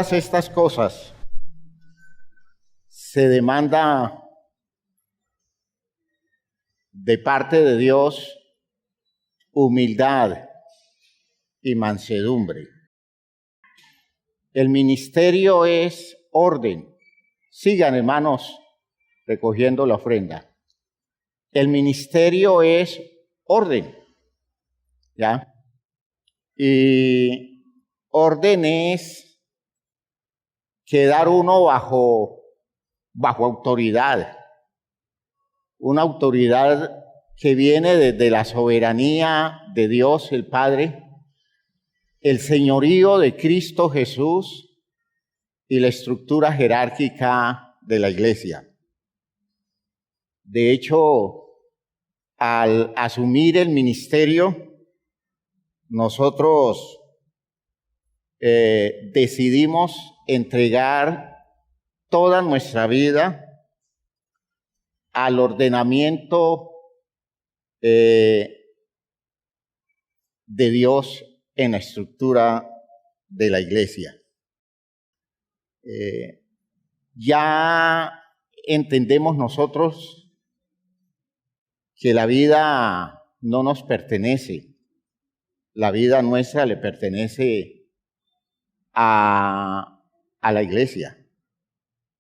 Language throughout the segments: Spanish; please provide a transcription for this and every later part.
Todas estas cosas se demanda de parte de Dios humildad y mansedumbre. El ministerio es orden. Sigan, hermanos, recogiendo la ofrenda. El ministerio es orden, ¿ya? Y orden es quedar uno bajo autoridad. Una autoridad que viene desde la soberanía de Dios el Padre, el señorío de Cristo Jesús y la estructura jerárquica de la iglesia. De hecho, al asumir el ministerio, nosotros decidimos entregar toda nuestra vida al ordenamiento de Dios en la estructura de la iglesia. Ya entendemos nosotros que la vida no nos pertenece, la vida nuestra le pertenece a la iglesia.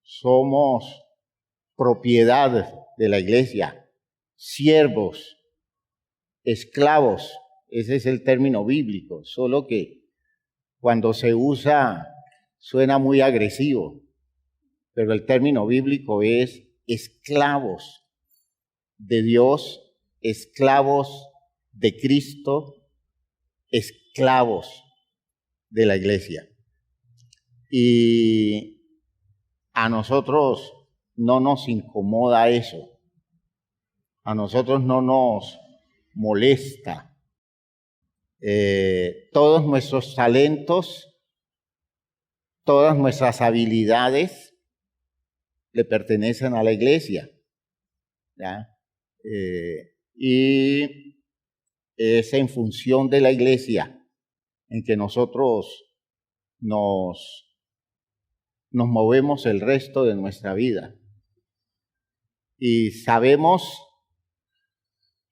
Somos propiedad de la iglesia, siervos, esclavos, ese es el término bíblico, solo que cuando se usa suena muy agresivo, pero el término bíblico es esclavos de Dios, esclavos de Cristo, esclavos de la iglesia. Y a nosotros no nos incomoda eso, a nosotros no nos molesta. Todos nuestros talentos, todas nuestras habilidades le pertenecen a la iglesia, ¿ya? Y es en función de la iglesia en que nosotros nos movemos el resto de nuestra vida. Y sabemos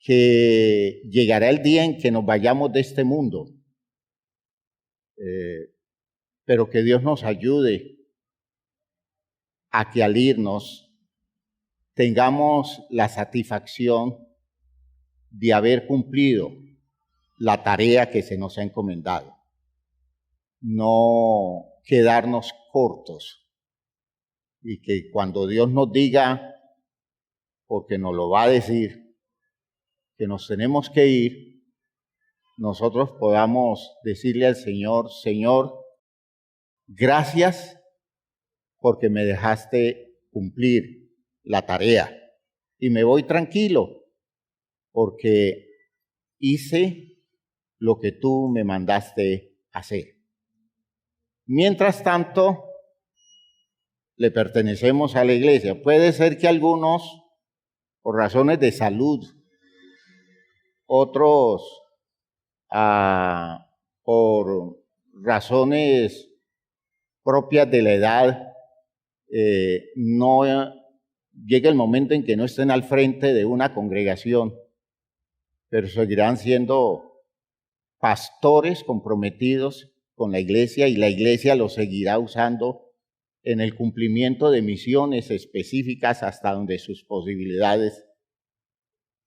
que llegará el día en que nos vayamos de este mundo, pero que Dios nos ayude a que al irnos tengamos la satisfacción de haber cumplido la tarea que se nos ha encomendado. No quedarnos cortos y que cuando Dios nos diga, porque nos lo va a decir, que nos tenemos que ir, nosotros podamos decirle al Señor: Señor, gracias porque me dejaste cumplir la tarea y me voy tranquilo porque hice lo que tú me mandaste hacer. Mientras tanto, le pertenecemos a la iglesia. Puede ser que algunos, por razones de salud, otros por razones propias de la edad, no llegue el momento en que no estén al frente de una congregación, pero seguirán siendo pastores comprometidos con la iglesia y la iglesia los seguirá usando en el cumplimiento de misiones específicas hasta donde sus posibilidades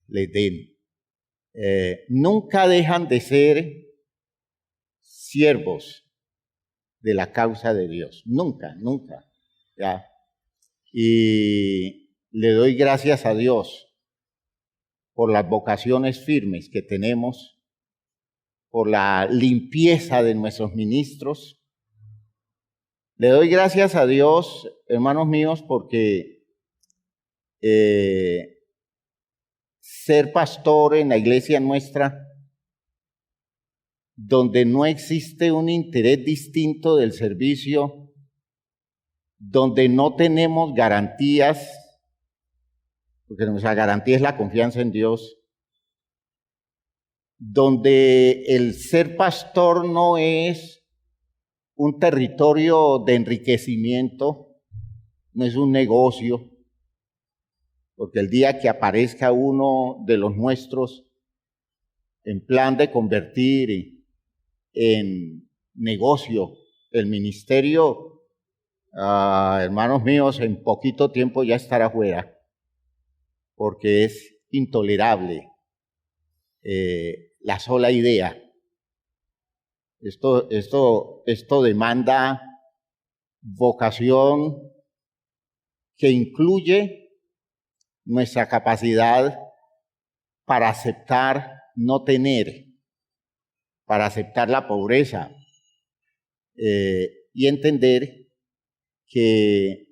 les den. Nunca dejan de ser siervos de la causa de Dios, nunca, ¿ya? Y le doy gracias a Dios por las vocaciones firmes que tenemos, por la limpieza de nuestros ministros. Le doy gracias a Dios, hermanos míos, porque ser pastor en la iglesia nuestra, donde no existe un interés distinto del servicio, donde no tenemos garantías, porque nuestra garantía es la confianza en Dios, donde el ser pastor no es un territorio de enriquecimiento, no es un negocio, porque el día que aparezca uno de los nuestros en plan de convertir en negocio el ministerio, hermanos míos, en poquito tiempo ya estará fuera, porque es intolerable la sola idea. Esto demanda vocación que incluye nuestra capacidad para aceptar no tener, para aceptar la pobreza y entender que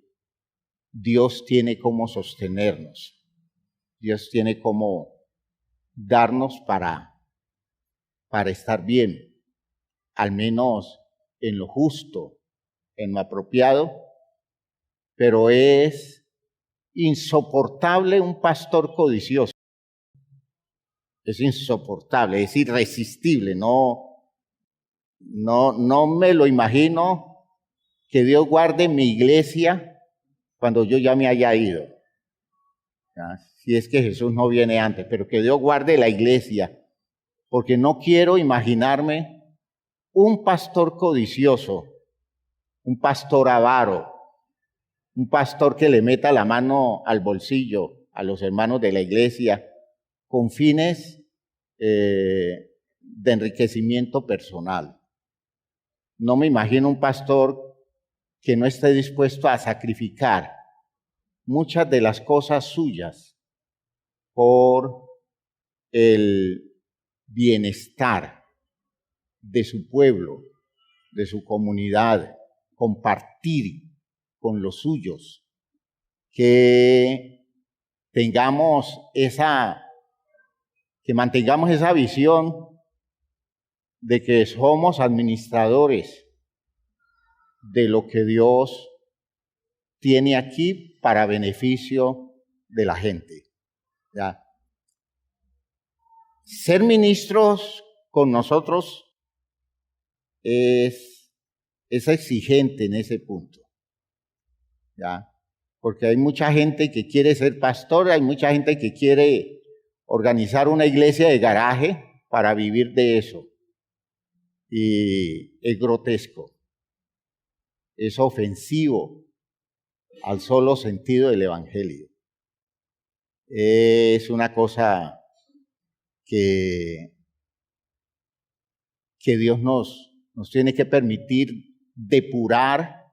Dios tiene cómo sostenernos, Dios tiene cómo darnos para estar bien, al menos en lo justo, en lo apropiado, pero es insoportable un pastor codicioso. Es insoportable, es irresistible, no me lo imagino que Dios guarde mi iglesia cuando yo ya me haya ido. ¿Ya? Si es que Jesús no viene antes, pero que Dios guarde la iglesia, porque no quiero imaginarme un pastor codicioso, un pastor avaro, un pastor que le meta la mano al bolsillo a los hermanos de la iglesia con fines de enriquecimiento personal. No me imagino un pastor que no esté dispuesto a sacrificar muchas de las cosas suyas por el bienestar de su pueblo, de su comunidad, compartir con los suyos, que mantengamos esa visión de que somos administradores de lo que Dios tiene aquí para beneficio de la gente. ¿Ya? Ser ministros con nosotros es exigente en ese punto, ¿ya? Porque hay mucha gente que quiere ser pastor, hay mucha gente que quiere organizar una iglesia de garaje para vivir de eso. Y es grotesco, es ofensivo al solo sentido del evangelio. Es una cosa que Dios nos tiene que permitir depurar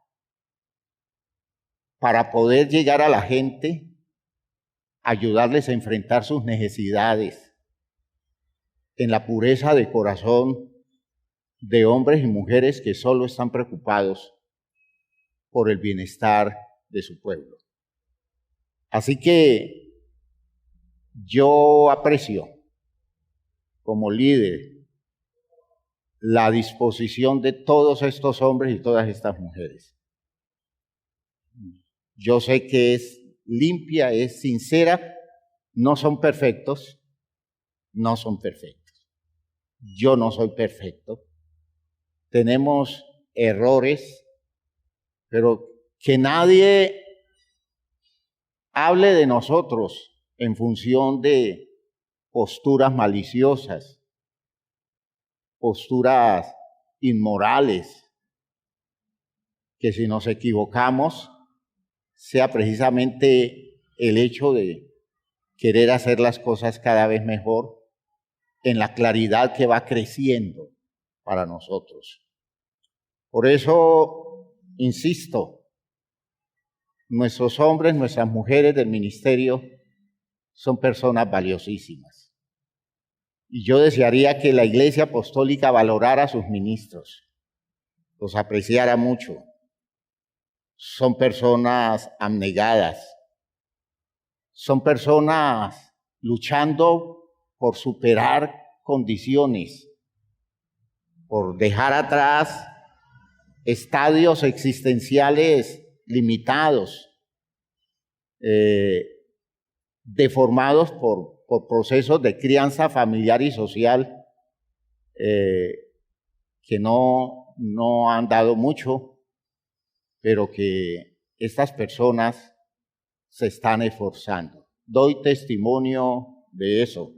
para poder llegar a la gente, ayudarles a enfrentar sus necesidades en la pureza de corazón de hombres y mujeres que solo están preocupados por el bienestar de su pueblo. Así que yo aprecio como líder la disposición de todos estos hombres y todas estas mujeres. Yo sé que es limpia, es sincera, no son perfectos, no son perfectos. Yo no soy perfecto. Tenemos errores, pero que nadie hable de nosotros en función de posturas maliciosas, posturas inmorales, que si nos equivocamos sea precisamente el hecho de querer hacer las cosas cada vez mejor en la claridad que va creciendo para nosotros. Por eso, insisto, nuestros hombres, nuestras mujeres del ministerio son personas valiosísimas. Y yo desearía que la Iglesia Apostólica valorara a sus ministros, los apreciara mucho. Son personas abnegadas, son personas luchando por superar condiciones, por dejar atrás estadios existenciales limitados, deformados por procesos de crianza familiar y social que no no han dado mucho, pero que estas personas se están esforzando. Doy testimonio de eso.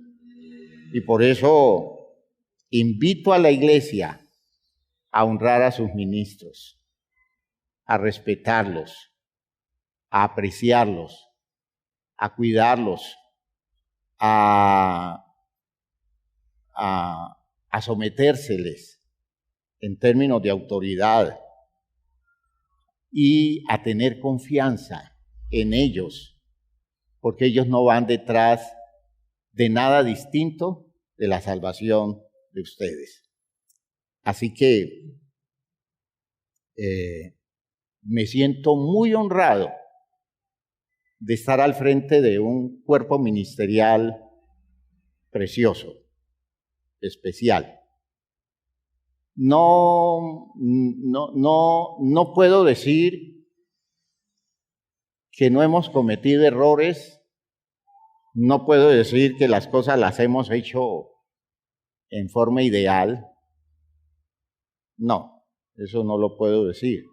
Y por eso invito a la iglesia a honrar a sus ministros, a respetarlos, a apreciarlos, a cuidarlos, a sometérseles en términos de autoridad y a tener confianza en ellos, porque ellos no van detrás de nada distinto de la salvación de ustedes. Así que me siento muy honrado de estar al frente de un cuerpo ministerial precioso, especial. No puedo decir que no hemos cometido errores, no puedo decir que las cosas las hemos hecho en forma ideal. No, eso no lo puedo decir.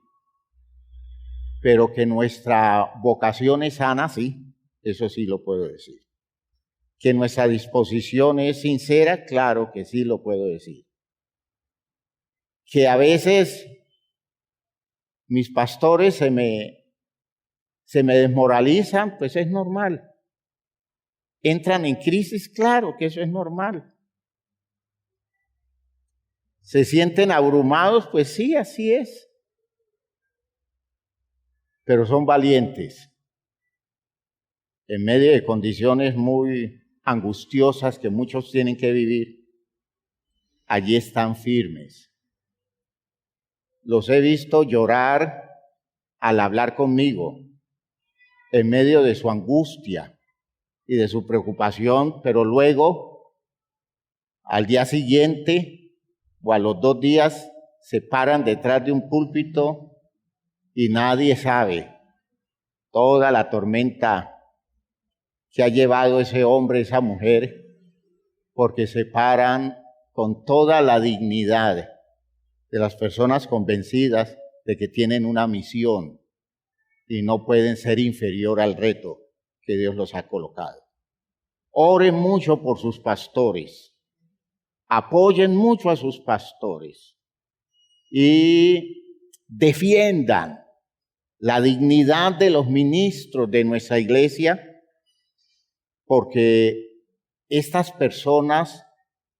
Pero que nuestra vocación es sana, sí, eso sí lo puedo decir. Que nuestra disposición es sincera, claro que sí lo puedo decir. Que a veces mis pastores se me desmoralizan, pues es normal. Entran en crisis, claro que eso es normal. Se sienten abrumados, pues sí, así es. Pero son valientes. En medio de condiciones muy angustiosas que muchos tienen que vivir, allí están firmes. Los he visto llorar al hablar conmigo, en medio de su angustia y de su preocupación, pero luego, al día siguiente o a los 2 días, se paran detrás de un púlpito y nadie sabe toda la tormenta que ha llevado ese hombre, esa mujer, porque se paran con toda la dignidad de las personas convencidas de que tienen una misión y no pueden ser inferior al reto que Dios los ha colocado. Oren mucho por sus pastores, apoyen mucho a sus pastores y defiendan la dignidad de los ministros de nuestra iglesia, porque estas personas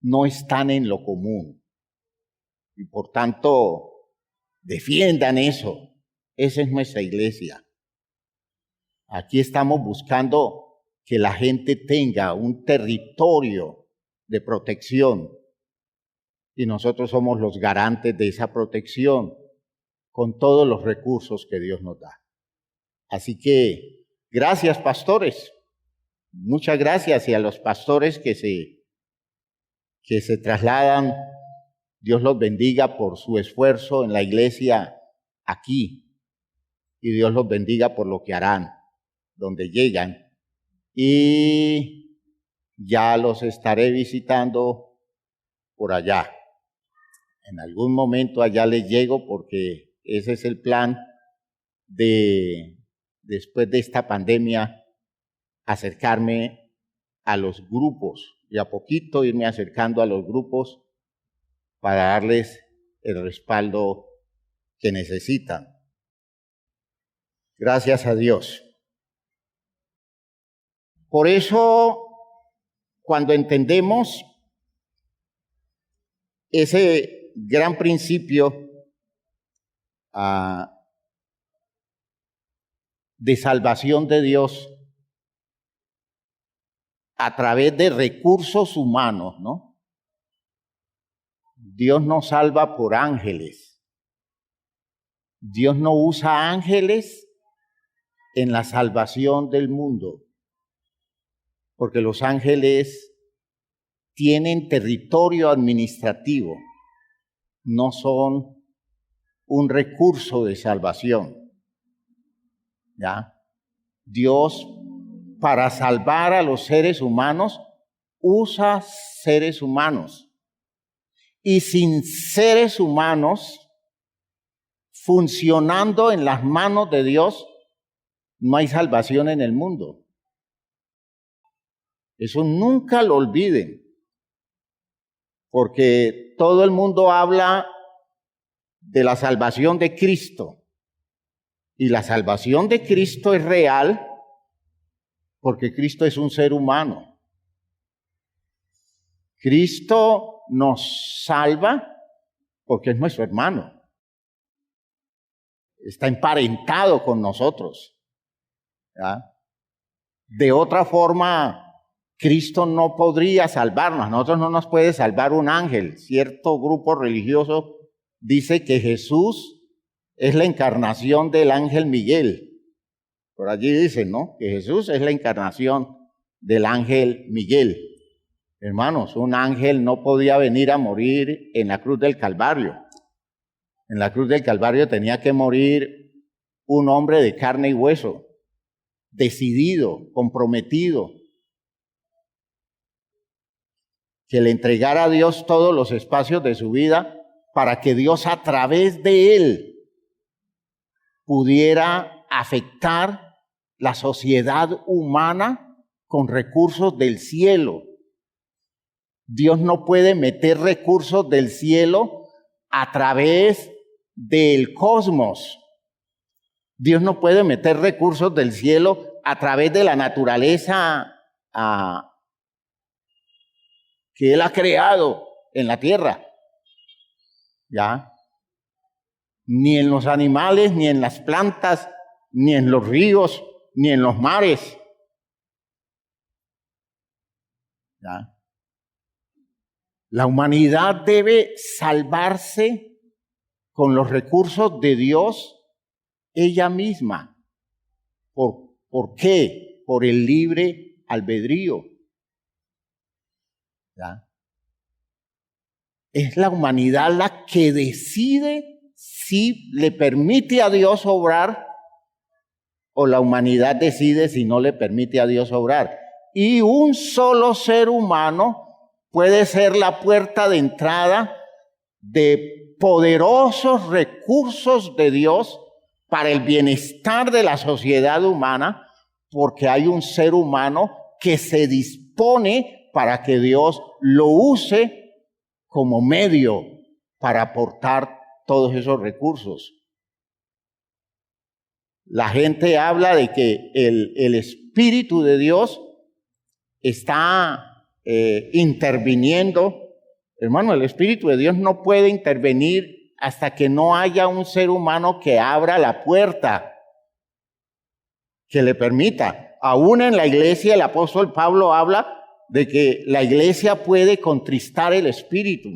no están en lo común. Y por tanto, defiendan eso. Esa es nuestra iglesia. Aquí estamos buscando que la gente tenga un territorio de protección. Y nosotros somos los garantes de esa protección con todos los recursos que Dios nos da. Así que, gracias, pastores. Muchas gracias. Y a los pastores que se trasladan, Dios los bendiga por su esfuerzo en la iglesia aquí. Y Dios los bendiga por lo que harán, donde llegan. Y ya los estaré visitando por allá. En algún momento allá les llego, porque ese es el plan de, después de esta pandemia, acercarme a los grupos y a poquito irme acercando a los grupos para darles el respaldo que necesitan. Gracias a Dios. Por eso, cuando entendemos ese gran principio de salvación de Dios a través de recursos humanos, ¿no? Dios no salva por ángeles. Dios no usa ángeles en la salvación del mundo, porque los ángeles tienen territorio administrativo, no son un recurso de salvación. ¿Ya? Dios, para salvar a los seres humanos, usa seres humanos. Y sin seres humanos funcionando en las manos de Dios, no hay salvación en el mundo. Eso nunca lo olviden, porque todo el mundo habla de la salvación de Cristo, y la salvación de Cristo es real porque Cristo es un ser humano. Cristo nos salva porque es nuestro hermano. Está emparentado con nosotros, ¿ya? De otra forma, Cristo no podría salvarnos. A nosotros no nos puede salvar un ángel. Cierto grupo religioso dice que Jesús es la encarnación del ángel Miguel. Por allí dicen, ¿no? Que Jesús es la encarnación del ángel Miguel. Hermanos, un ángel no podía venir a morir en la cruz del Calvario. En la cruz del Calvario tenía que morir un hombre de carne y hueso, decidido, comprometido, que le entregara a Dios todos los espacios de su vida para que Dios a través de él pudiera afectar la sociedad humana con recursos del cielo. Dios no puede meter recursos del cielo a través del cosmos. Dios no puede meter recursos del cielo a través de la naturaleza que Él ha creado en la tierra. ¿Ya? Ni en los animales, ni en las plantas, ni en los ríos, ni en los mares. ¿Ya? La humanidad debe salvarse con los recursos de Dios ella misma. ¿Por qué? Por el libre albedrío. ¿Ya? Es la humanidad la que decide si le permite a Dios obrar o la humanidad decide si no le permite a Dios obrar. Y un solo ser humano puede ser la puerta de entrada de poderosos recursos de Dios para el bienestar de la sociedad humana, porque hay un ser humano que se dispone para que Dios lo use como medio para aportar todos esos recursos. La gente habla de que el Espíritu de Dios está interviniendo. Hermano, el Espíritu de Dios no puede intervenir hasta que no haya un ser humano que abra la puerta, que le permita. Aún en la iglesia, el apóstol Pablo habla de que la iglesia puede contristar el Espíritu.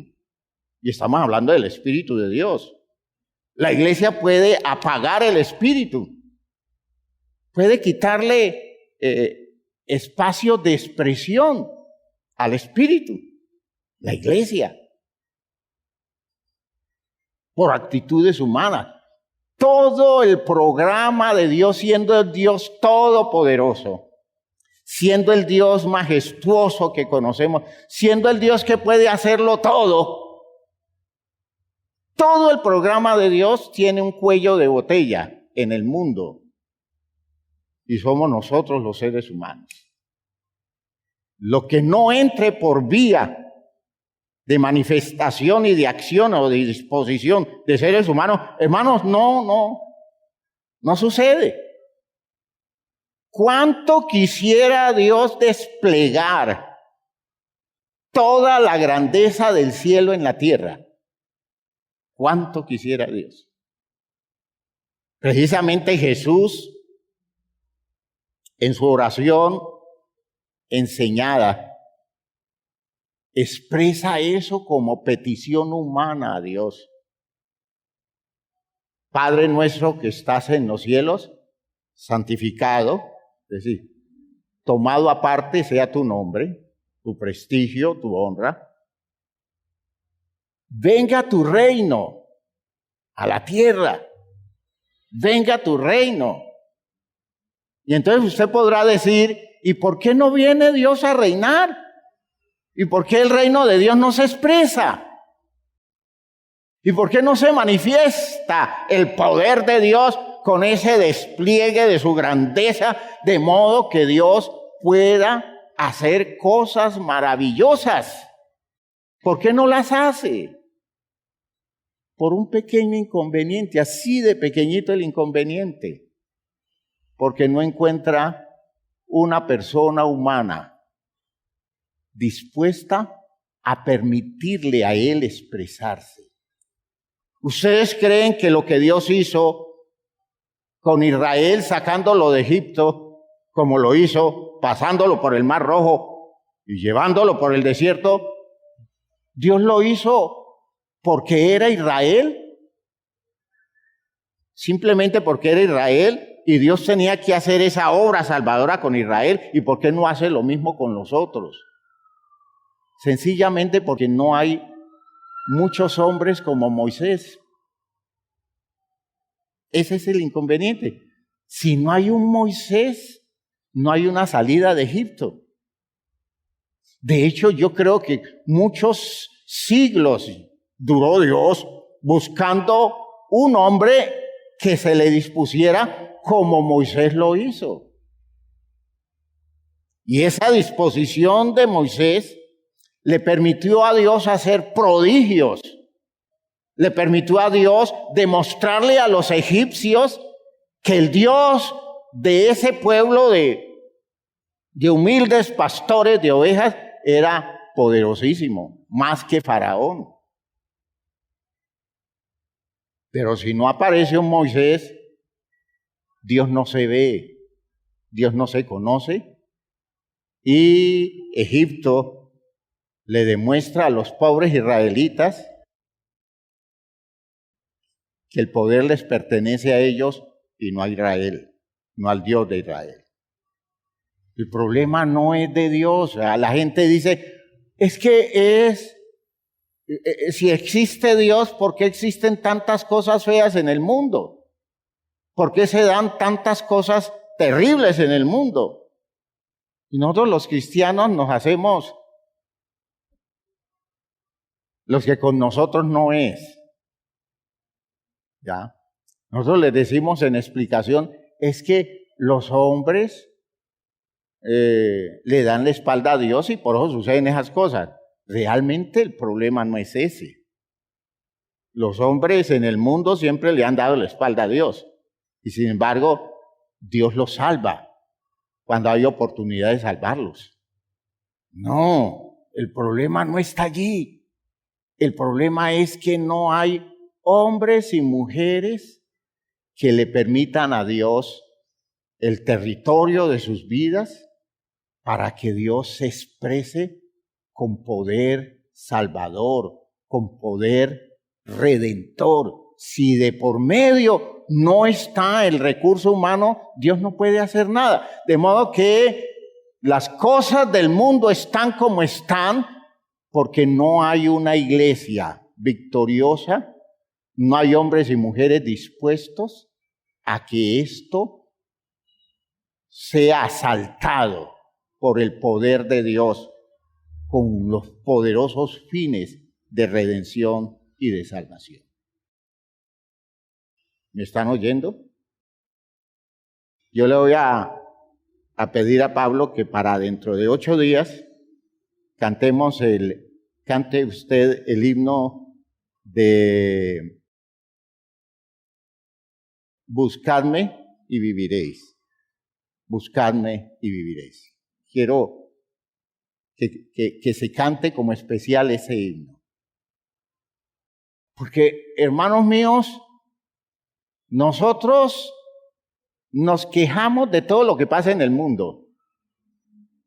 Y estamos hablando del Espíritu de Dios. La iglesia puede apagar el Espíritu. Puede quitarle espacio de expresión al Espíritu. La iglesia. Por actitudes humanas. Todo el programa de Dios, siendo el Dios todopoderoso, siendo el Dios majestuoso que conocemos, siendo el Dios que puede hacerlo todo, todo el programa de Dios tiene un cuello de botella en el mundo. Y somos nosotros los seres humanos. Lo que no entre por vía de manifestación y de acción o de disposición de seres humanos, hermanos, no sucede. ¿Cuánto quisiera Dios desplegar toda la grandeza del cielo en la tierra? ¿Cuánto quisiera Dios? Precisamente Jesús, en su oración enseñada, expresa eso como petición humana a Dios. Padre nuestro que estás en los cielos, santificado, es decir, tomado aparte sea tu nombre, tu prestigio, tu honra. Venga tu reino a la tierra. Venga tu reino. Y entonces usted podrá decir, ¿y por qué no viene Dios a reinar? ¿Y por qué el reino de Dios no se expresa? ¿Y por qué no se manifiesta el poder de Dios con ese despliegue de su grandeza, de modo que Dios pueda hacer cosas maravillosas? ¿Por qué no las hace? Por un pequeño inconveniente, así de pequeñito el inconveniente. Porque no encuentra una persona humana dispuesta a permitirle a él expresarse. ¿Ustedes creen que lo que Dios hizo con Israel sacándolo de Egipto, como lo hizo pasándolo por el Mar Rojo y llevándolo por el desierto, Dios lo hizo porque era Israel? Simplemente porque era Israel y Dios tenía que hacer esa obra salvadora con Israel. ¿Y por qué no hace lo mismo con los otros? Sencillamente porque no hay muchos hombres como Moisés. Ese es el inconveniente. Si no hay un Moisés, no hay una salida de Egipto. De hecho, yo creo que muchos siglos duró Dios buscando un hombre que se le dispusiera como Moisés lo hizo. Y esa disposición de Moisés le permitió a Dios hacer prodigios. Le permitió a Dios demostrarle a los egipcios que el Dios de ese pueblo de humildes pastores de ovejas era poderosísimo, más que Faraón. Pero si no aparece un Moisés, Dios no se ve, Dios no se conoce, y Egipto le demuestra a los pobres israelitas que el poder les pertenece a ellos y no a Israel, no al Dios de Israel. El problema no es de Dios. La gente dice, es que si existe Dios, ¿por qué existen tantas cosas feas en el mundo? ¿Por qué se dan tantas cosas terribles en el mundo? Y nosotros los cristianos nos hacemos los que con nosotros no es. ¿Ya? Nosotros les decimos en explicación, es que los hombres le dan la espalda a Dios y por eso suceden esas cosas. Realmente el problema no es ese. Los hombres en el mundo siempre le han dado la espalda a Dios y sin embargo Dios los salva cuando hay oportunidad de salvarlos. No, el problema no está allí. El problema es que no hay hombres y mujeres que le permitan a Dios el territorio de sus vidas para que Dios se exprese con poder salvador, con poder redentor. Si de por medio no está el recurso humano, Dios no puede hacer nada. De modo que las cosas del mundo están como están porque no hay una iglesia victoriosa, no hay hombres y mujeres dispuestos a que esto sea asaltado por el poder de Dios con los poderosos fines de redención y de salvación. ¿Me están oyendo? Yo le voy a pedir a Pablo que para dentro de 8 días cante usted el himno de Buscadme y viviréis. Buscadme y viviréis. Quiero que se cante como especial ese himno. Porque, hermanos míos, nosotros nos quejamos de todo lo que pasa en el mundo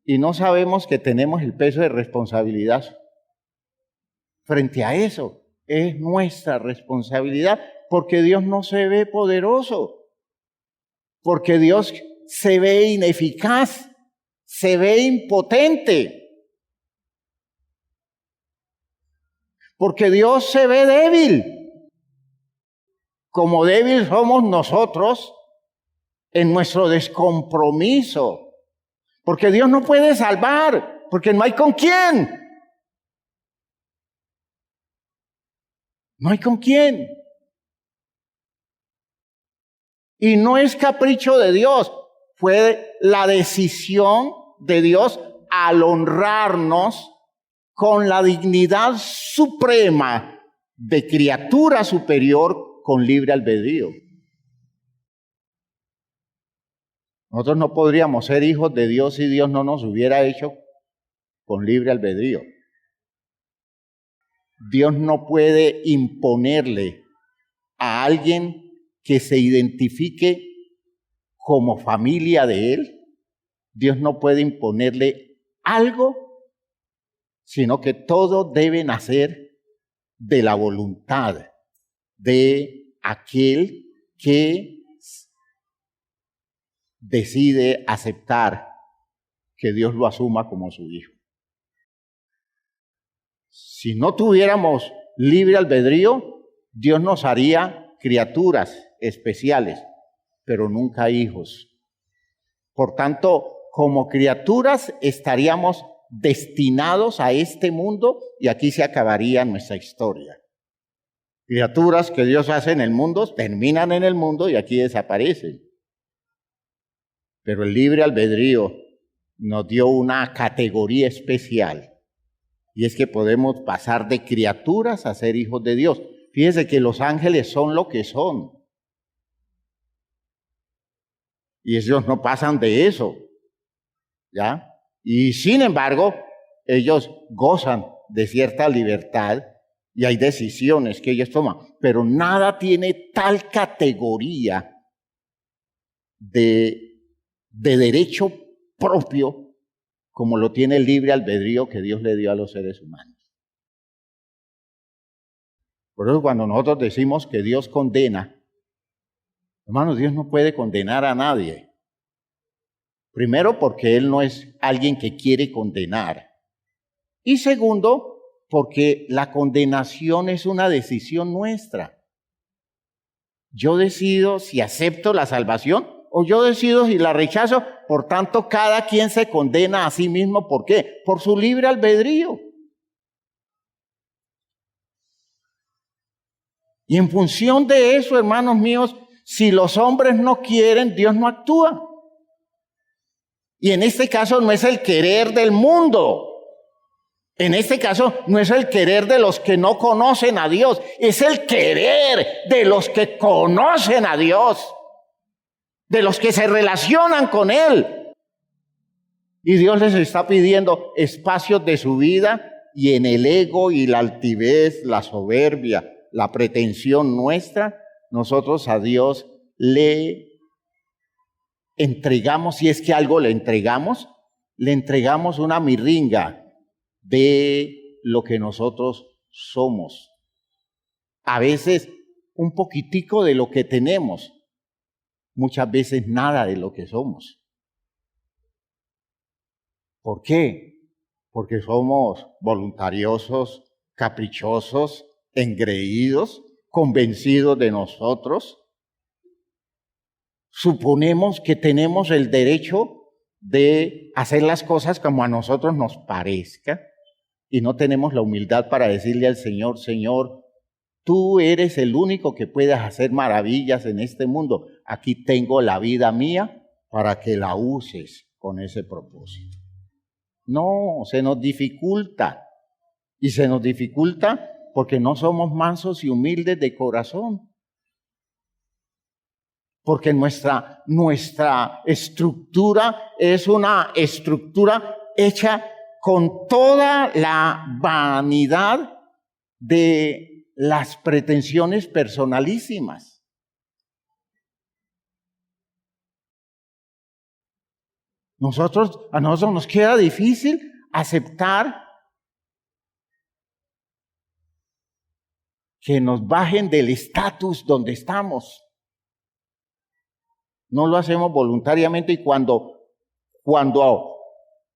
y no sabemos que tenemos el peso de responsabilidad frente a eso. Es nuestra responsabilidad porque Dios no se ve poderoso, porque Dios se ve ineficaz, se ve impotente, porque Dios se ve débil. Como débil somos nosotros en nuestro descompromiso, porque Dios no puede salvar, porque no hay con quién. No hay con quién. Y no es capricho de Dios, fue la decisión de Dios al honrarnos con la dignidad suprema de criatura superior con libre albedrío. Nosotros no podríamos ser hijos de Dios si Dios no nos hubiera hecho con libre albedrío. Dios no puede imponerle a alguien que se identifique como familia de Él. Dios no puede imponerle algo, sino que todo debe nacer de la voluntad de aquel que decide aceptar que Dios lo asuma como su hijo. Si no tuviéramos libre albedrío, Dios nos haría criaturas especiales, pero nunca hijos. Por tanto, como criaturas estaríamos destinados a este mundo y aquí se acabaría nuestra historia. Criaturas que Dios hace en el mundo terminan en el mundo y aquí desaparecen. Pero el libre albedrío nos dio una categoría especial y es que podemos pasar de criaturas a ser hijos de Dios. Fíjese que los ángeles son lo que son. Y ellos no pasan de eso, ¿ya? Y sin embargo, ellos gozan de cierta libertad y hay decisiones que ellos toman. Pero nada tiene tal categoría de derecho propio como lo tiene el libre albedrío que Dios le dio a los seres humanos. Por eso cuando nosotros decimos que Dios condena, hermanos, Dios no puede condenar a nadie. Primero, porque Él no es alguien que quiere condenar. Y segundo, porque la condenación es una decisión nuestra. Yo decido si acepto la salvación o yo decido si la rechazo. Por tanto, cada quien se condena a sí mismo. ¿Por qué? Por su libre albedrío. Y en función de eso, hermanos míos, si los hombres no quieren, Dios no actúa. Y en este caso no es el querer del mundo. En este caso no es el querer de los que no conocen a Dios. Es el querer de los que conocen a Dios. De los que se relacionan con Él. Y Dios les está pidiendo espacios de su vida y en el ego y la altivez, la soberbia, la pretensión nuestra, nosotros a Dios le entregamos, si es que algo le entregamos una miringa de lo que nosotros somos. A veces un poquitico de lo que tenemos, muchas veces nada de lo que somos. ¿Por qué? Porque somos voluntariosos, caprichosos, engreídos, convencidos de nosotros. Suponemos que tenemos el derecho de hacer las cosas como a nosotros nos parezca y no tenemos la humildad para decirle al Señor, Señor, tú eres el único que puedes hacer maravillas en este mundo. Aquí tengo la vida mía para que la uses con ese propósito. No, se nos dificulta. Y se nos dificulta porque no somos mansos y humildes de corazón. Porque nuestra estructura es una estructura hecha con toda la vanidad de las pretensiones personalísimas. A nosotros nos queda difícil aceptar que nos bajen del estatus donde estamos. No lo hacemos voluntariamente y cuando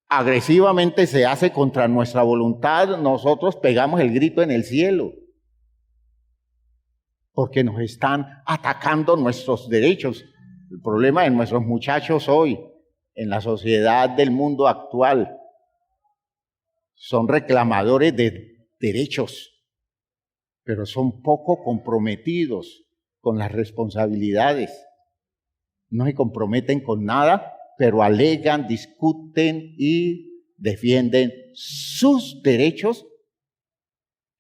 agresivamente se hace contra nuestra voluntad, nosotros pegamos el grito en el cielo. Porque nos están atacando nuestros derechos. El problema de nuestros muchachos hoy, en la sociedad del mundo actual, son reclamadores de derechos. pero son poco comprometidos con las responsabilidades. No se comprometen con nada, pero alegan, discuten y defienden sus derechos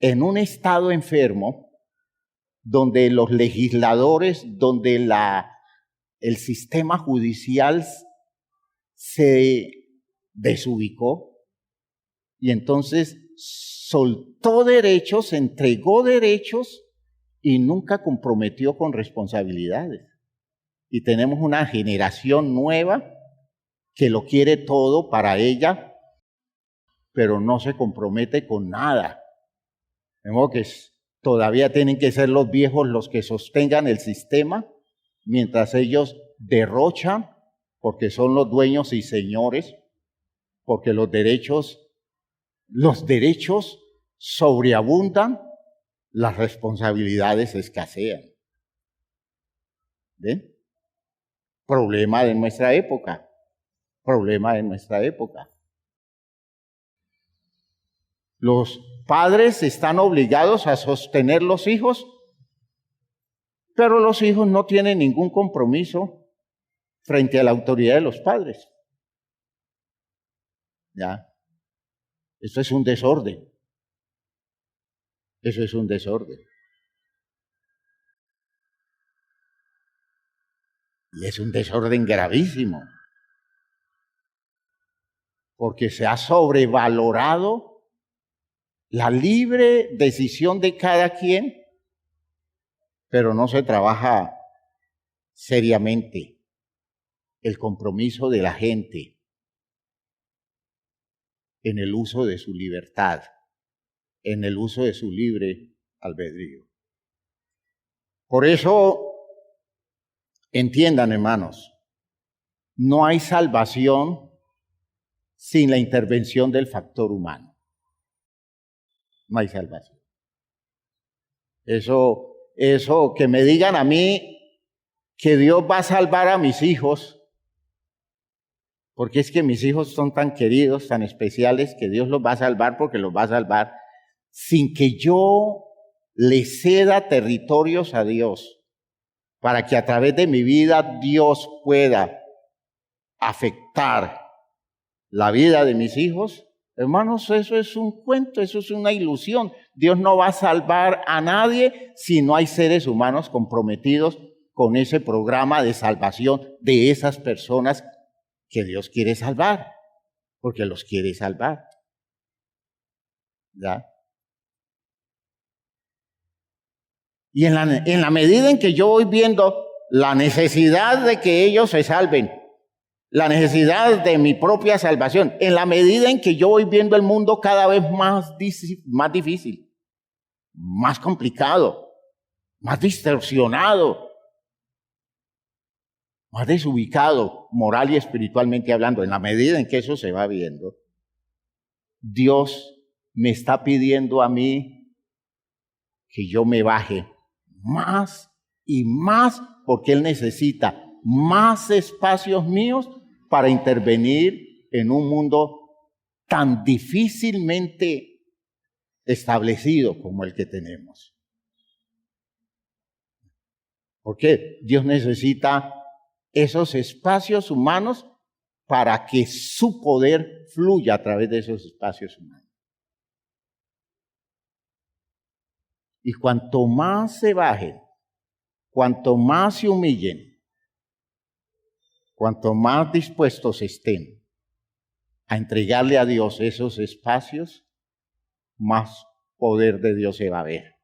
en un estado enfermo donde los legisladores, donde el sistema judicial se desubicó y entonces soltó derechos, entregó derechos y nunca comprometió con responsabilidades. Y tenemos una generación nueva que lo quiere todo para ella, pero no se compromete con nada. De modo que todavía tienen que ser los viejos los que sostengan el sistema, mientras ellos derrochan, porque son los dueños y señores, porque los derechos sobreabundan, las responsabilidades escasean. ¿Ven? Problema de nuestra época. Los padres están obligados a sostener los hijos, pero los hijos no tienen ningún compromiso frente a la autoridad de los padres. ¿Ya? Eso es un desorden. Eso es un desorden. Y es un desorden gravísimo. Porque se ha sobrevalorado la libre decisión de cada quien, pero no se trabaja seriamente el compromiso de la gente en el uso de su libertad, en el uso de su libre albedrío. Por eso, entiendan, hermanos, no hay salvación sin la intervención del factor humano. No hay salvación. Eso que me digan a mí que Dios va a salvar a mis hijos, porque es que mis hijos son tan queridos, tan especiales, que Dios los va a salvar porque los va a salvar, sin que yo le ceda territorios a Dios, para que a través de mi vida Dios pueda afectar la vida de mis hijos. Hermanos, eso es un cuento, eso es una ilusión. Dios no va a salvar a nadie si no hay seres humanos comprometidos con ese programa de salvación de esas personas que Dios quiere salvar, porque los quiere salvar. ¿Ya? Y en la medida en que yo voy viendo la necesidad de que ellos se salven, la necesidad de mi propia salvación, en la medida en que yo voy viendo el mundo cada vez más difícil, más complicado, más distorsionado, más desubicado, moral y espiritualmente hablando, en la medida en que eso se va viendo, Dios me está pidiendo a mí que yo me baje más y más, porque Él necesita más espacios míos para intervenir en un mundo tan difícilmente establecido como el que tenemos. Porque Dios necesita esos espacios humanos para que su poder fluya a través de esos espacios humanos. Y cuanto más se bajen, cuanto más se humillen, cuanto más dispuestos estén a entregarle a Dios esos espacios, más poder de Dios se va a ver.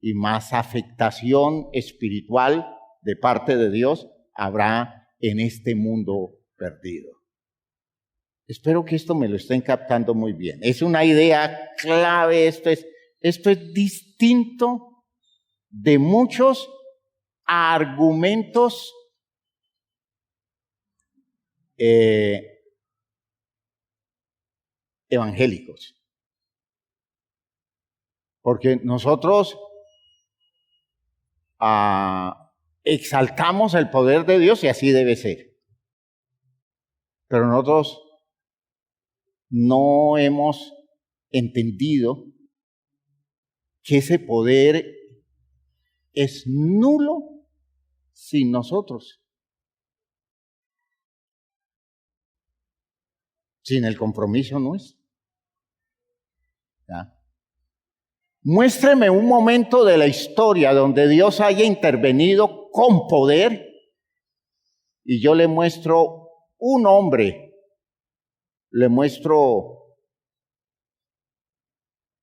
Y más afectación espiritual de parte de Dios habrá en este mundo perdido. Espero que esto me lo estén captando muy bien. Es una idea clave, esto es distinto de muchos argumentos evangélicos. Porque nosotros exaltamos el poder de Dios y así debe ser. Pero nosotros no hemos entendido que ese poder es nulo sin nosotros, sin el compromiso nuestro. ¿Ya? Muéstreme un momento de la historia donde Dios haya intervenido con poder y yo le muestro un hombre, le muestro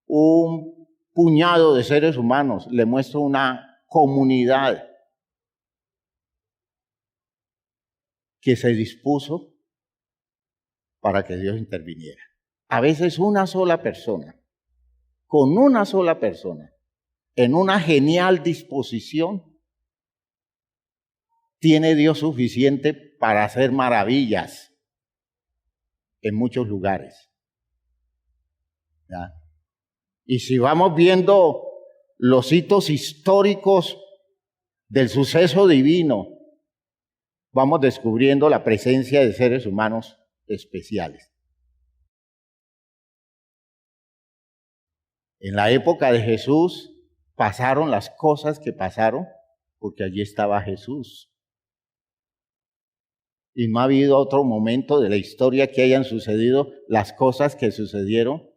un puñado de seres humanos, le muestro una comunidad que se dispuso para que Dios interviniera. A veces una sola persona, con una sola persona, en una genial disposición, tiene Dios suficiente para hacer maravillas en muchos lugares. ¿Ya? Y si vamos viendo los hitos históricos del suceso divino, vamos descubriendo la presencia de seres humanos especiales. En la época de Jesús pasaron las cosas que pasaron porque allí estaba Jesús. Y no ha habido otro momento de la historia que hayan sucedido las cosas que sucedieron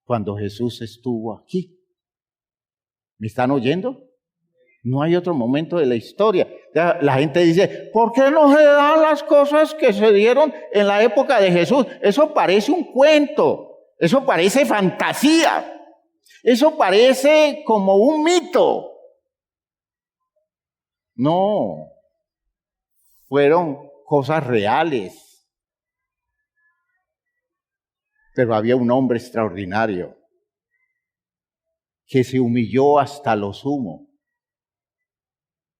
cuando Jesús estuvo aquí. ¿Me están oyendo? No hay otro momento de la historia. La gente dice, ¿por qué no se dan las cosas que se dieron en la época de Jesús? Eso parece un cuento, eso parece fantasía. Eso parece como un mito. No, fueron cosas reales. Pero había un hombre extraordinario que se humilló hasta lo sumo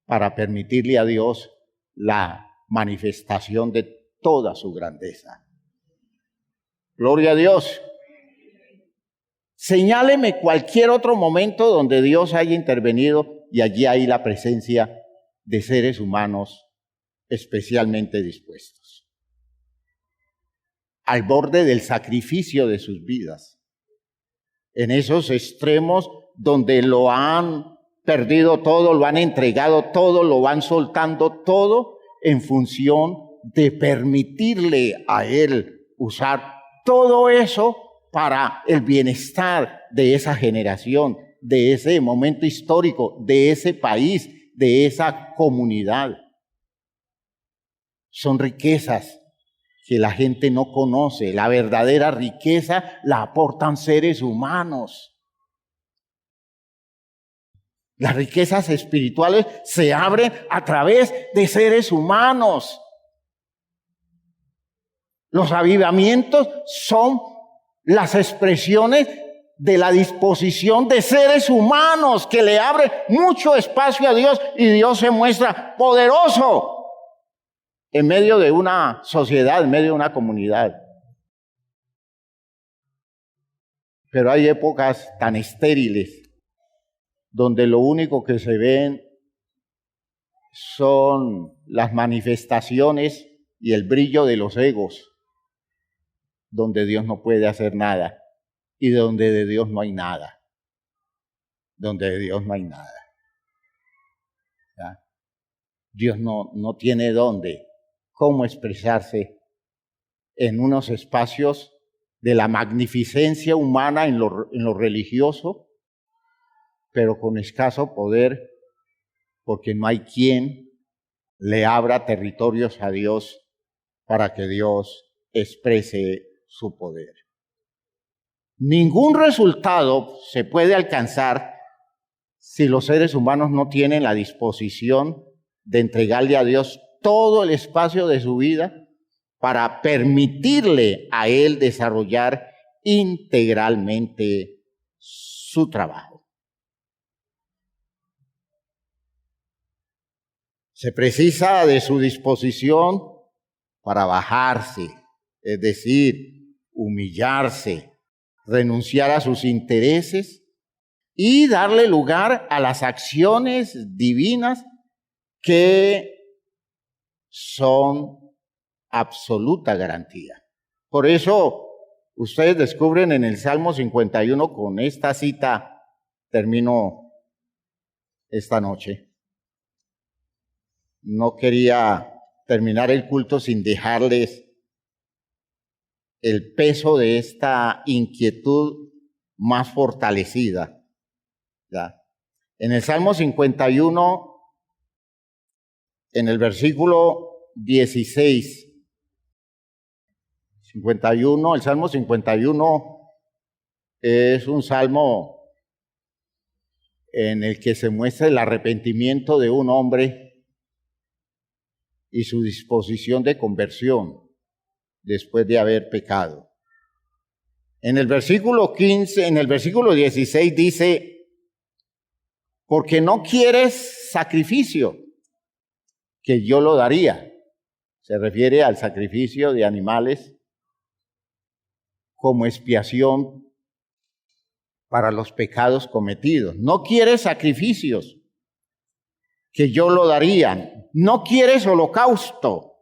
para permitirle a Dios la manifestación de toda su grandeza. Gloria a Dios. Señáleme cualquier otro momento donde Dios haya intervenido y allí hay la presencia de seres humanos especialmente dispuestos, al borde del sacrificio de sus vidas, en esos extremos donde lo han perdido todo, lo han entregado todo, lo van soltando todo en función de permitirle a Él usar todo eso para el bienestar de esa generación, de ese momento histórico, de ese país, de esa comunidad. Son riquezas que la gente no conoce. La verdadera riqueza la aportan seres humanos. Las riquezas espirituales se abren a través de seres humanos. Los avivamientos son las expresiones de la disposición de seres humanos que le abren mucho espacio a Dios y Dios se muestra poderoso en medio de una sociedad, en medio de una comunidad. Pero hay épocas tan estériles donde lo único que se ven son las manifestaciones y el brillo de los egos, donde Dios no puede hacer nada y donde de Dios no hay nada. Donde de Dios no hay nada. ¿Ya? Dios no tiene cómo expresarse en unos espacios de la magnificencia humana en lo religioso, pero con escaso poder, porque no hay quien le abra territorios a Dios para que Dios exprese su poder. Ningún resultado se puede alcanzar si los seres humanos no tienen la disposición de entregarle a Dios todo el espacio de su vida para permitirle a Él desarrollar integralmente su trabajo. Se precisa de su disposición para bajarse, es decir, humillarse, renunciar a sus intereses y darle lugar a las acciones divinas que son absoluta garantía. Por eso ustedes descubren en el Salmo 51 con esta cita termino esta noche. No quería terminar el culto sin dejarles el peso de esta inquietud más fortalecida. ¿Ya? En el Salmo 51, en el versículo 16, 51, el Salmo 51 es un salmo en el que se muestra el arrepentimiento de un hombre y su disposición de conversión después de haber pecado. En el versículo 15, en el versículo 16 dice, porque no quieres sacrificio, que yo lo daría. Se refiere al sacrificio de animales como expiación para los pecados cometidos. No quieres sacrificios, que yo lo daría. No quieres holocausto.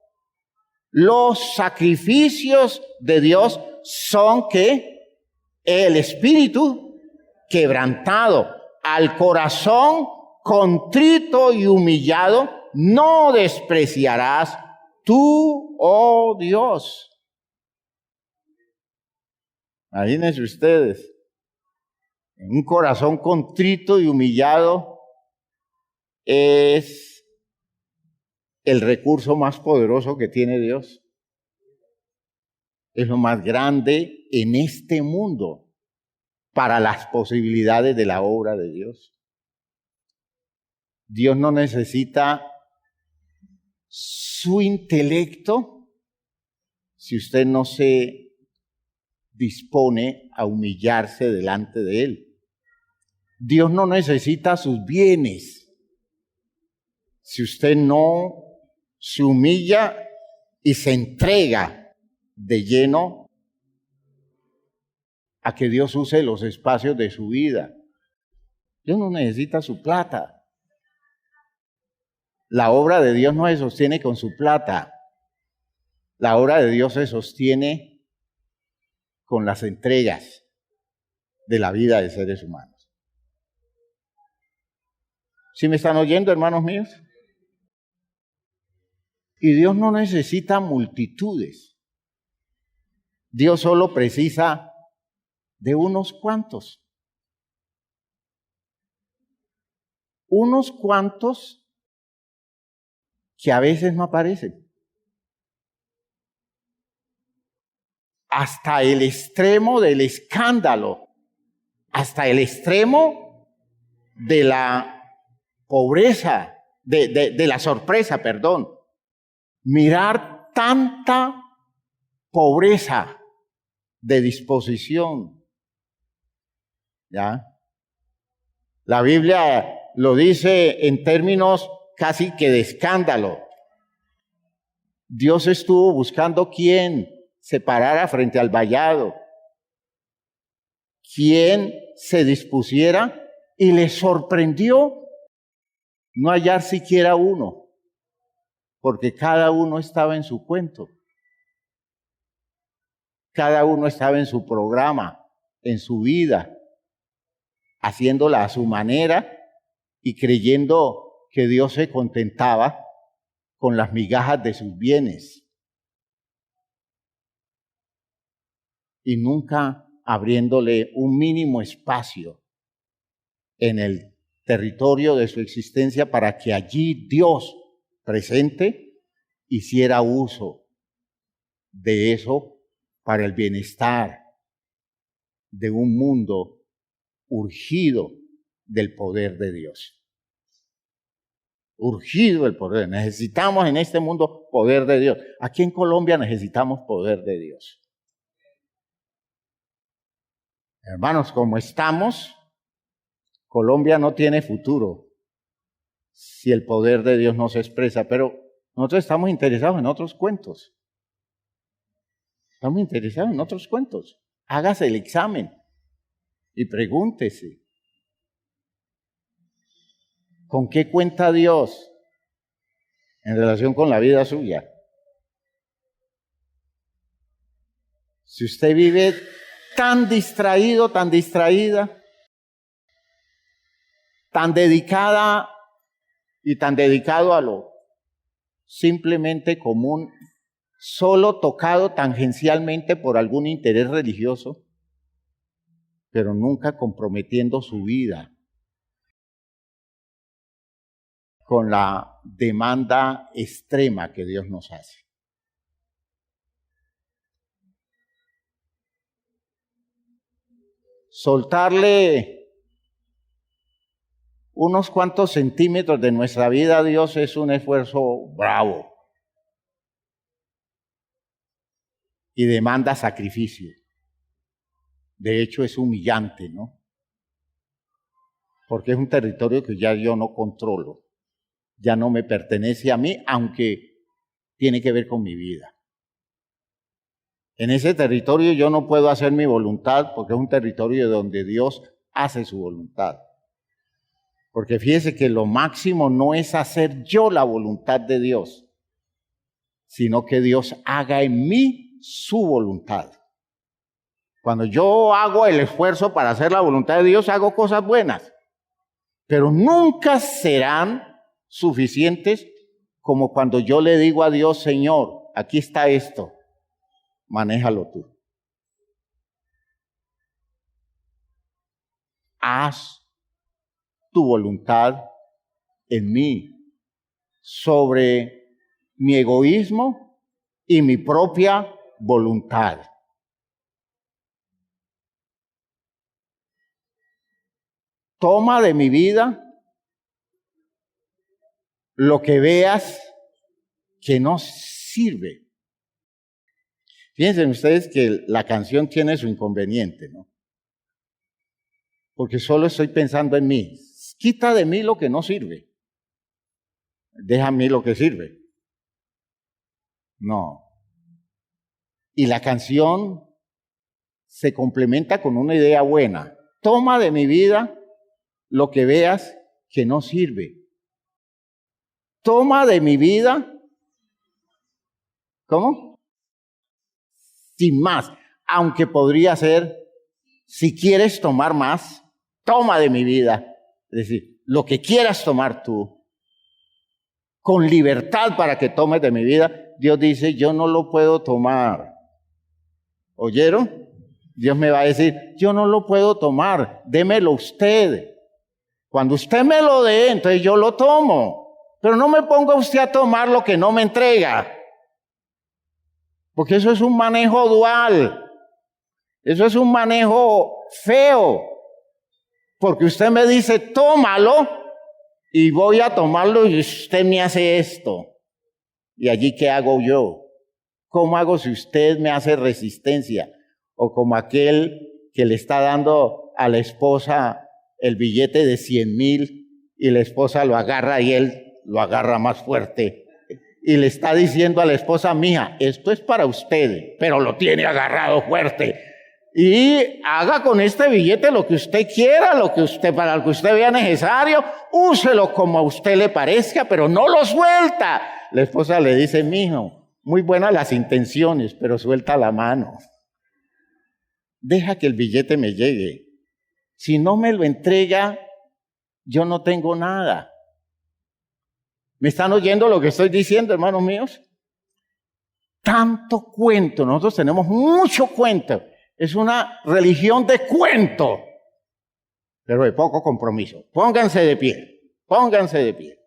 Los sacrificios de Dios son que el espíritu quebrantado, al corazón contrito y humillado, no despreciarás tú, oh Dios. Imagínense ustedes, un corazón contrito y humillado es el recurso más poderoso que tiene Dios. Es lo más grande en este mundo para las posibilidades de la obra de Dios. Dios no necesita su intelecto si usted no se dispone a humillarse delante de Él. Dios no necesita sus bienes si usted no se humilla y se entrega de lleno a que Dios use los espacios de su vida. Dios no necesita su plata. La obra de Dios no se sostiene con su plata. La obra de Dios se sostiene con las entregas de la vida de seres humanos. ¿Sí me están oyendo, hermanos míos? Y Dios no necesita multitudes. Dios solo precisa de unos cuantos. Unos cuantos que a veces no aparecen. Hasta el extremo del escándalo, hasta el extremo de la pobreza, de la sorpresa, perdón. Mirar tanta pobreza de disposición. ¿Ya? La Biblia lo dice en términos casi que de escándalo. Dios estuvo buscando quién se parara frente al vallado, quién se dispusiera, y le sorprendió no hallar siquiera uno, porque cada uno estaba en su cuento. Cada uno estaba en su programa, en su vida, haciéndola a su manera y creyendo que Dios se contentaba con las migajas de sus bienes. Y nunca abriéndole un mínimo espacio en el territorio de su existencia para que allí Dios presente hiciera uso de eso para el bienestar de un mundo urgido del poder de Dios. Urgido el poder. Necesitamos en este mundo poder de Dios. Aquí en Colombia necesitamos poder de Dios. Hermanos, como estamos, Colombia no tiene futuro si el poder de Dios no se expresa, pero nosotros estamos interesados en otros cuentos. Estamos interesados en otros cuentos. Hágase el examen y pregúntese, ¿con qué cuenta Dios en relación con la vida suya? Si usted vive tan distraído, tan distraída, tan dedicada y tan dedicado a lo simplemente común, solo tocado tangencialmente por algún interés religioso, pero nunca comprometiendo su vida con la demanda extrema que Dios nos hace. Soltarle unos cuantos centímetros de nuestra vida a Dios es un esfuerzo bravo y demanda sacrificio. De hecho, es humillante, ¿no? Porque es un territorio que ya yo no controlo, ya no me pertenece a mí, aunque tiene que ver con mi vida. En ese territorio yo no puedo hacer mi voluntad porque es un territorio donde Dios hace su voluntad. Porque fíjese que lo máximo no es hacer yo la voluntad de Dios, sino que Dios haga en mí su voluntad. Cuando yo hago el esfuerzo para hacer la voluntad de Dios, hago cosas buenas, pero nunca serán suficientes como cuando yo le digo a Dios, Señor, aquí está esto, manéjalo tú. Haz tu voluntad en mí, sobre mi egoísmo y mi propia voluntad. Toma de mi vida lo que veas que no sirve. Fíjense ustedes que la canción tiene su inconveniente, ¿no? Porque solo estoy pensando en mí. Quita de mí lo que no sirve. Deja a mí lo que sirve. No. Y la canción se complementa con una idea buena. Toma de mi vida lo que veas que no sirve. Toma de mi vida, ¿cómo? Sin más. Aunque podría ser, si quieres tomar más, toma de mi vida. Es decir, lo que quieras tomar tú, con libertad para que tomes de mi vida. Dios dice, yo no lo puedo tomar. ¿Oyeron? Dios me va a decir, yo no lo puedo tomar, démelo usted. Cuando usted me lo dé, entonces yo lo tomo. Pero no me ponga usted a tomar lo que no me entrega. Porque eso es un manejo dual. Eso es un manejo feo. Porque usted me dice, tómalo, y voy a tomarlo y usted me hace esto. ¿Y allí qué hago yo? ¿Cómo hago si usted me hace resistencia? O como aquel que le está dando a la esposa el billete de 100,000 y la esposa lo agarra y él lo agarra más fuerte. Y le está diciendo a la esposa, mija, esto es para usted, pero lo tiene agarrado fuerte. Y haga con este billete lo que usted quiera, para lo que usted vea necesario, úselo como a usted le parezca, pero no lo suelta. La esposa le dice, mijo, muy buenas las intenciones, pero suelta la mano. Deja que el billete me llegue. Si no me lo entrega, yo no tengo nada. ¿Me están oyendo lo que estoy diciendo, hermanos míos? Tanto cuento, nosotros tenemos mucho cuento. Es una religión de cuento, pero de poco compromiso. Pónganse de pie, pónganse de pie.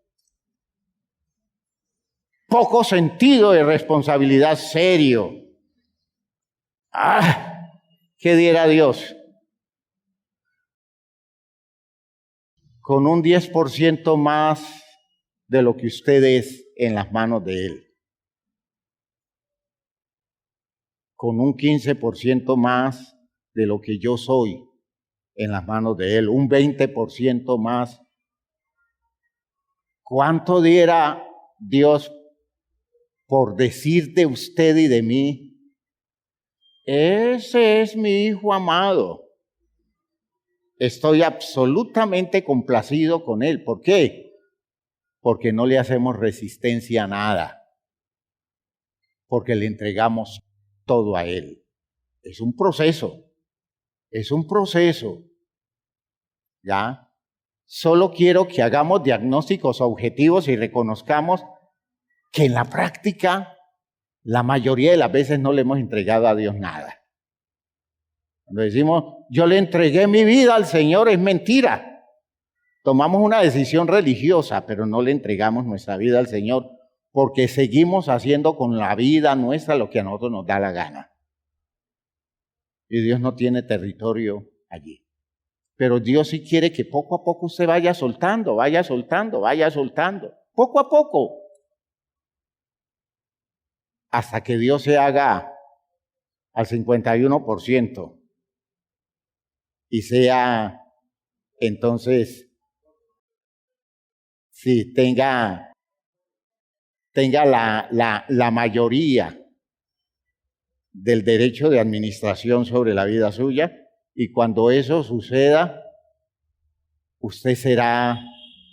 Poco sentido de responsabilidad serio. ¿Qué diera Dios? Con un 10% más de lo que usted es en las manos de Él. Con un 15% más de lo que yo soy en las manos de Él, un 20% más. ¿Cuánto diera Dios por decir de usted y de mí? Ese es mi hijo amado. Estoy absolutamente complacido con Él. ¿Por qué? Porque no le hacemos resistencia a nada. Porque le entregamos todo a Él. Es un proceso. Es un proceso. ¿Ya? Solo quiero que hagamos diagnósticos objetivos y reconozcamos que en la práctica la mayoría de las veces no le hemos entregado a Dios nada. Cuando decimos, yo le entregué mi vida al Señor, es mentira. Tomamos una decisión religiosa, pero no le entregamos nuestra vida al Señor porque seguimos haciendo con la vida nuestra lo que a nosotros nos da la gana. Y Dios no tiene territorio allí. Pero Dios sí quiere que poco a poco usted vaya soltando, poco a poco. Hasta que Dios se haga al 51% y sea, entonces, sí, tenga la mayoría del derecho de administración sobre la vida suya. Y cuando eso suceda, usted será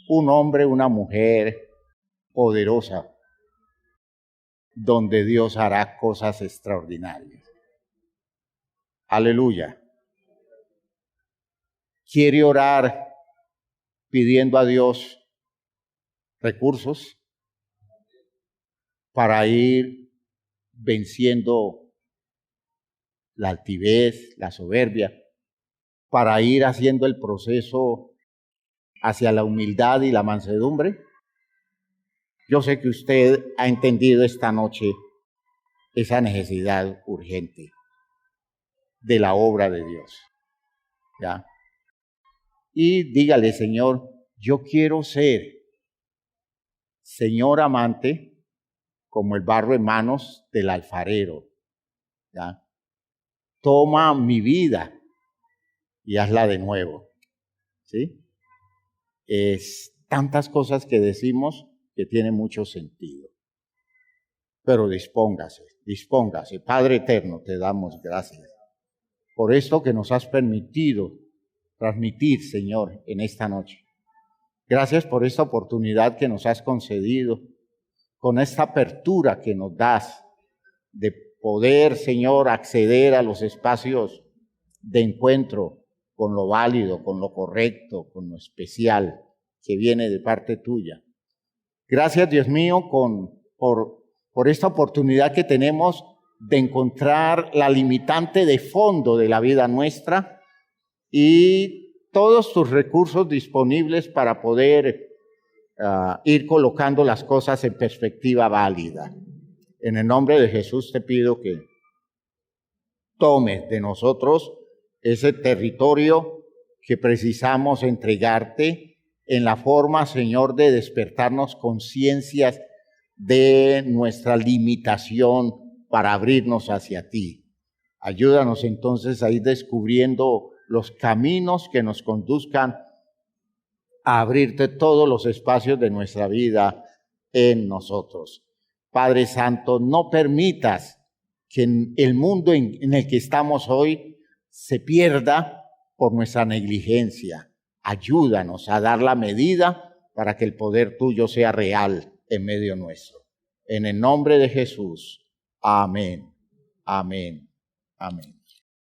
un hombre, una mujer poderosa, donde Dios hará cosas extraordinarias. Aleluya. ¿Quiere orar pidiendo a Dios recursos para ir venciendo la altivez, la soberbia, para ir haciendo el proceso hacia la humildad y la mansedumbre? Yo sé que usted ha entendido esta noche esa necesidad urgente de la obra de Dios, ¿ya? Y dígale, Señor, yo quiero ser Señor amante como el barro en manos del alfarero, ¿ya? Toma mi vida y hazla de nuevo, ¿sí? Es tantas cosas que decimos que tienen mucho sentido. Pero dispóngase. Padre eterno, te damos gracias por esto que nos has permitido transmitir, Señor, en esta noche. Gracias por esta oportunidad que nos has concedido, con esta apertura que nos das de poder, Señor, acceder a los espacios de encuentro con lo válido, con lo correcto, con lo especial que viene de parte tuya. Gracias, Dios mío, por esta oportunidad que tenemos de encontrar la limitante de fondo de la vida nuestra y todos tus recursos disponibles para poder ir colocando las cosas en perspectiva válida. En el nombre de Jesús te pido que tomes de nosotros ese territorio que precisamos entregarte en la forma, Señor, de despertarnos conciencias de nuestra limitación para abrirnos hacia ti. Ayúdanos entonces a ir descubriendo los caminos que nos conduzcan a abrirte todos los espacios de nuestra vida en nosotros. Padre Santo, no permitas que el mundo en el que estamos hoy se pierda por nuestra negligencia. Ayúdanos a dar la medida para que el poder tuyo sea real en medio nuestro. En el nombre de Jesús. Amén. Amén. Amén.